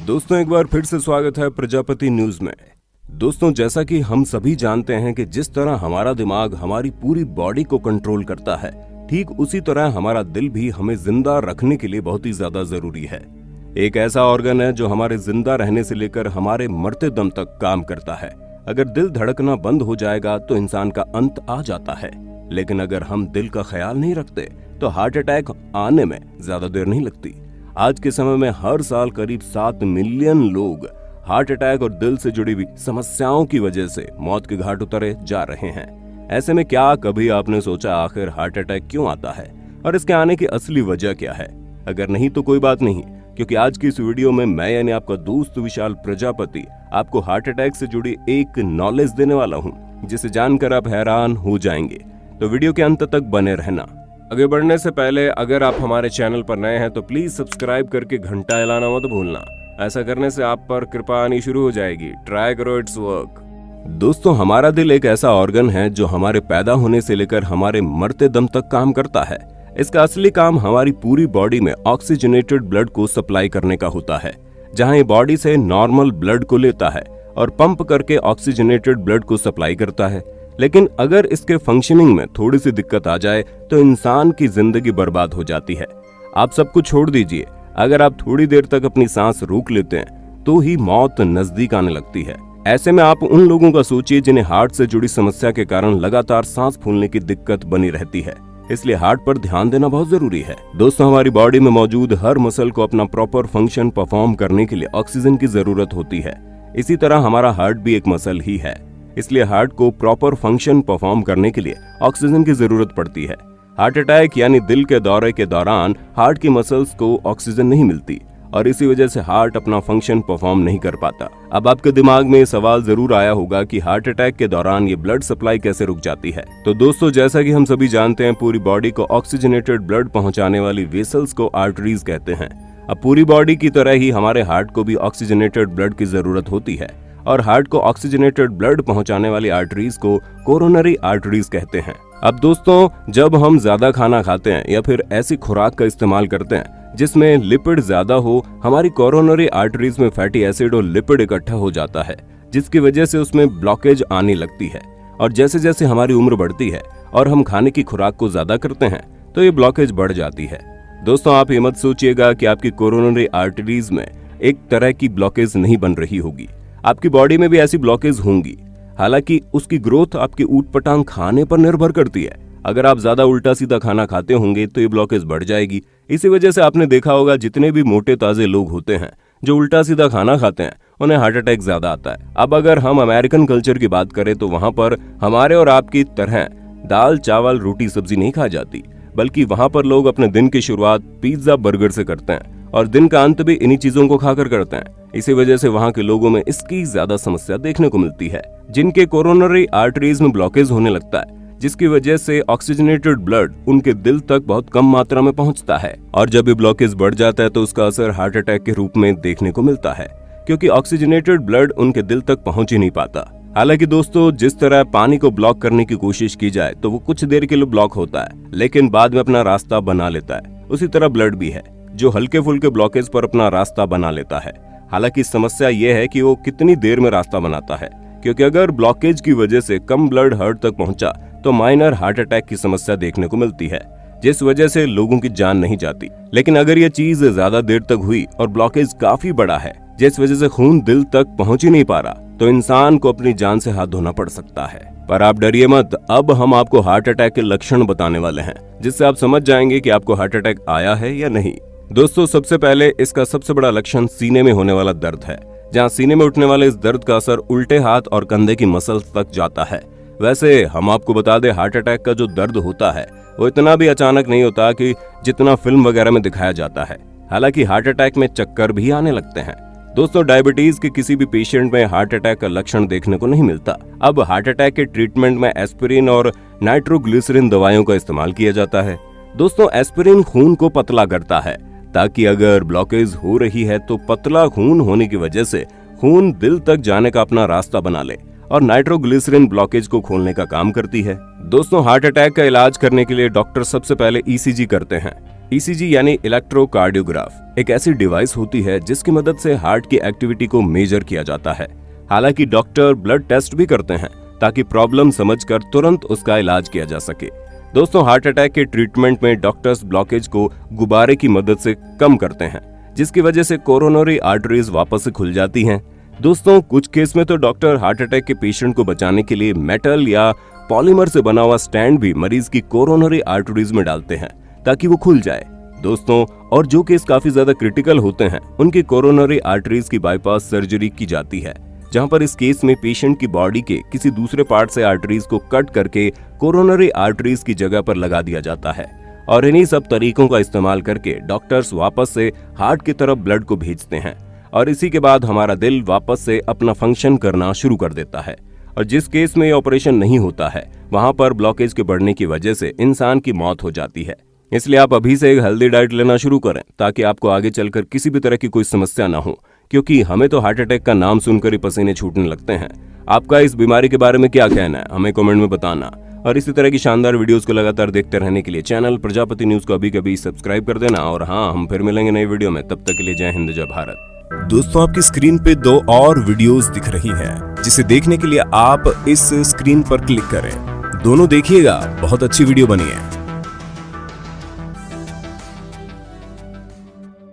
दोस्तों एक बार फिर से स्वागत है प्रजापति न्यूज में। दोस्तों जैसा कि हम सभी जानते हैं कि जिस तरह हमारा दिमाग हमारी पूरी बॉडी को कंट्रोल करता है, ठीक उसी तरह हमारा दिल भी हमें जिंदा रखने के लिए बहुत ही ज्यादा जरूरी है। एक ऐसा ऑर्गन है जो हमारे जिंदा रहने से लेकर हमारे मरते दम तक काम करता है। अगर दिल धड़कना बंद हो जाएगा तो इंसान का अंत आ जाता है, लेकिन अगर हम दिल का ख्याल नहीं रखते तो हार्ट अटैक आने में ज्यादा देर नहीं लगती। आज के समय में हर साल करीब 7 मिलियन लोग हार्ट अटैक और दिल से जुड़ी हुई समस्याओं की वजह से मौत के घाट उतरे जा रहे हैं। ऐसे में क्या कभी आपने सोचा आखिर हार्ट अटैक क्यों आता है और इसके आने की असली वजह क्या है? अगर नहीं तो कोई बात नहीं, क्योंकि आज की इस वीडियो में मैं यानी आपका दोस्त विशाल प्रजापति आपको हार्ट अटैक से जुड़ी एक नॉलेज देने वाला हूँ, जिसे जानकर आप हैरान हो जाएंगे। तो वीडियो के अंत तक बने रहना। आगे बढ़ने से पहले अगर आप हमारे चैनल पर नए हैं तो प्लीज सब्सक्राइब करके घंटा हिलाना मत भूलना। ऐसा करने से आप पर कृपा आनी शुरू हो जाएगी। ट्राई करो, इट्स वर्क। दोस्तों हमारा दिल एक ऐसा ऑर्गन है जो हमारे पैदा होने से लेकर हमारे मरते दम तक काम करता है। इसका असली काम हमारी पूरी बॉडी में ऑक्सीजनेटेड ब्लड को सप्लाई करने का होता है, जहां ये बॉडी से नॉर्मल ब्लड को लेता है और पंप करके ऑक्सीजनेटेड ब्लड को सप्लाई करता है। लेकिन अगर इसके फंक्शनिंग में थोड़ी सी दिक्कत आ जाए तो इंसान की जिंदगी बर्बाद हो जाती है। आप सब कुछ छोड़ दीजिए, अगर आप थोड़ी देर तक अपनी सांस रोक लेते हैं तो ही मौत नजदीक आने लगती है। ऐसे में आप उन लोगों का सोचिए जिन्हें हार्ट से जुड़ी समस्या के कारण लगातार सांस फूलने की दिक्कत बनी रहती है। इसलिए हार्ट पर ध्यान देना बहुत जरूरी है। दोस्तों हमारी बॉडी में मौजूद हर मसल को अपना प्रॉपर फंक्शन परफॉर्म करने के लिए ऑक्सीजन की जरूरत होती है। इसी तरह हमारा हार्ट भी एक मसल ही है, इसलिए हार्ट को प्रॉपर फंक्शन परफॉर्म करने के लिए ऑक्सीजन की जरूरत पड़ती है। हार्ट अटैक यानी दिल के दौरे के दौरान हार्ट की मसल्स को ऑक्सीजन नहीं मिलती और इसी वजह से हार्ट अपना फंक्शन परफॉर्म नहीं कर पाता। अब आपके दिमाग में ये सवाल जरूर आया होगा कि हार्ट अटैक के दौरान ये ब्लड सप्लाई कैसे रुक जाती है। तो दोस्तों जैसा कि हम सभी जानते हैं, पूरी बॉडी को ऑक्सीजनेटेड ब्लड पहुंचाने वाली वेसल्स को आर्टरीज कहते हैं। अब पूरी बॉडी की तरह ही हमारे हार्ट को भी ऑक्सीजनेटेड ब्लड की जरूरत होती है और हार्ट को ऑक्सीजनेटेड ब्लड पहुंचाने वाली आर्टरीज को कोरोनरी आर्टरीज कहते हैं। अब दोस्तों जब हम ज्यादा खाना खाते हैं या फिर ऐसी खुराक का इस्तेमाल करते हैं जिसमें लिपिड ज्यादा हो, हमारी कोरोनरी आर्टरीज में फैटी एसिड और लिपिड इकट्ठा हो जाता है, जिसकी वजह से उसमें ब्लॉकेज आने लगती है। और जैसे जैसे हमारी उम्र बढ़ती है और हम खाने की खुराक को ज्यादा करते हैं तो ये ब्लॉकेज बढ़ जाती है। दोस्तों आप ये मत सोचिएगा कि आपकी कोरोनरी आर्टरीज में एक तरह की ब्लॉकेज नहीं बन रही होगी। आपकी बॉडी में भी ऐसी ब्लॉकेज होंगी, हालांकि उसकी ग्रोथ आपके ऊटपटांग खाने पर निर्भर करती है। अगर आप ज्यादा उल्टा सीधा खाना खाते होंगे तो ये ब्लॉकेज बढ़ जाएगी। इसी वजह से आपने देखा होगा जितने भी मोटे ताजे लोग होते हैं जो उल्टा सीधा खाना खाते हैं उन्हें हार्ट अटैक ज्यादा आता है। अब अगर हम अमेरिकन कल्चर की बात करें तो वहां पर हमारे और आपकी तरह दाल चावल रोटी सब्जी नहीं खाई जाती, बल्कि वहां पर लोग अपने दिन की शुरुआत पिज्जा बर्गर से करते हैं और दिन का अंत भी इन्हीं चीजों को खाकर करते हैं। इसी वजह से वहां के लोगों में इसकी ज्यादा समस्या देखने को मिलती है, जिनके कोरोनरी आर्टरीज में ब्लॉकेज होने लगता है, जिसकी वजह से ऑक्सीजनेटेड ब्लड उनके दिल तक बहुत कम मात्रा में पहुंचता है। और जब ये ब्लॉकेज बढ़ जाता है तो उसका असर हार्ट अटैक के रूप में देखने को मिलता है, क्योंकि ऑक्सीजनेटेड ब्लड उनके दिल तक पहुंच ही नहीं पाता। हालांकि दोस्तों जिस तरह पानी को ब्लॉक करने की कोशिश की जाए तो वो कुछ देर के लिए ब्लॉक होता है, लेकिन बाद में अपना रास्ता बना लेता है। उसी तरह ब्लड भी है जो हल्के फुल्के ब्लॉकेज पर अपना रास्ता बना लेता है। हालांकि समस्या यह है कि वो कितनी देर में रास्ता बनाता है, क्योंकि अगर ब्लॉकेज की वजह से कम ब्लड हार्ट तक पहुंचा तो माइनर हार्ट अटैक की समस्या देखने को मिलती है, जिस वजह से लोगों की जान नहीं जाती। लेकिन अगर ये चीज ज्यादा देर तक हुई और ब्लॉकेज काफी बड़ा है, जिस वजह से खून दिल तक पहुंच ही नहीं पा रहा, तो इंसान को अपनी जान से हाथ धोना पड़ सकता है। पर आप डरिए मत, अब हम आपको हार्ट अटैक के लक्षण बताने वाले हैं, जिससे आप समझ जाएंगे कि आपको हार्ट अटैक आया है या नहीं। दोस्तों सबसे पहले इसका सबसे बड़ा लक्षण सीने में होने वाला दर्द है, जहां सीने में उठने वाले इस दर्द का असर उल्टे हाथ और कंधे की मसल्स तक जाता है। वैसे हम आपको बता दें, हार्ट अटैक का जो दर्द होता है वो इतना भी अचानक नहीं होता कि जितना फिल्म वगैरह में दिखाया जाता है। हालांकि हार्ट अटैक में चक्कर भी आने लगते हैं। दोस्तों डायबिटीज के किसी भी पेशेंट में हार्ट अटैक का लक्षण देखने को नहीं मिलता। अब हार्ट अटैक के ट्रीटमेंट में एस्पिरिन और नाइट्रोग्लिसरीन दवाइयों का इस्तेमाल किया जाता है। दोस्तों एस्पिरिन खून को पतला करता है, ताकि अगर ब्लॉकेज हो रही है तो पतला खून होने की वजह से खून दिल तक जाने का अपना रास्ता बना ले, और नाइट्रोग्लिसरीन ब्लॉकेज को खोलने का काम करती है। दोस्तों हार्ट अटैक का इलाज करने के लिए डॉक्टर सबसे पहले ईसीजी करते हैं। ईसीजी यानी इलेक्ट्रोकार्डियोग्राफ एक ऐसी डिवाइस होती है जिसकी मदद से हार्ट की एक्टिविटी को मेजर किया जाता है। हालांकि डॉक्टर ब्लड टेस्ट भी करते हैं ताकि प्रॉब्लम समझकर तुरंत उसका इलाज किया जा सके। दोस्तों, हार्ट अटैक के ट्रीटमेंट में डॉक्टर्स ब्लॉकेज को गुब्बारे की मदद से कम करते हैं, जिसकी वजह से कोरोनरी आर्टरीज वापस से खुल जाती हैं। दोस्तों, कुछ केस में तो डॉक्टर हार्ट अटैक के पेशेंट को बचाने के लिए मेटल या पॉलीमर से बना हुआ स्टैंड भी मरीज की कोरोनरी आर्टरीज में डालते हैं ताकि वो खुल जाए। दोस्तों, और जो केस काफी ज्यादा क्रिटिकल होते हैं उनकी कोरोनरी आर्टरीज की बाईपास सर्जरी की जाती है, जहां पर इस केस में पेशेंट की बॉडी के किसी दूसरे पार्ट से आर्टरीज को कट करके कोरोनरी आर्टरीज की जगह पर लगा दिया जाता है। और इन्हीं सब तरीकों का इस्तेमाल करके डॉक्टर्स वापस से हार्ट की तरफ ब्लड को भेजते हैं और इसी के बाद हमारा दिल वापस से अपना फंक्शन करना शुरू कर देता है। और जिस केस में ये ऑपरेशन नहीं होता है वहां पर ब्लॉकेज के बढ़ने की वजह से इंसान की मौत हो जाती है। इसलिए आप अभी से एक हेल्दी डाइट लेना शुरू करें ताकि आपको आगे चलकर किसी भी तरह की कोई समस्या ना हो, क्योंकि हमें तो हार्ट अटैक का नाम सुनकर ही पसीने छूटने लगते हैं। आपका इस बीमारी के बारे में क्या कहना है हमें कमेंट में बताना। और इसी तरह की शानदार वीडियोस को लगातार देखते रहने के लिए चैनल प्रजापति न्यूज को अभी कभी सब्सक्राइब कर देना। और हाँ, हम फिर मिलेंगे नई वीडियो में, तब तक के लिए जय हिंद जय भारत। दोस्तों, आपकी स्क्रीन पे 2 और वीडियोस दिख रही हैं, जिसे देखने के लिए आप इस स्क्रीन पर क्लिक करें। दोनों देखिएगा, बहुत अच्छी वीडियो बनी है।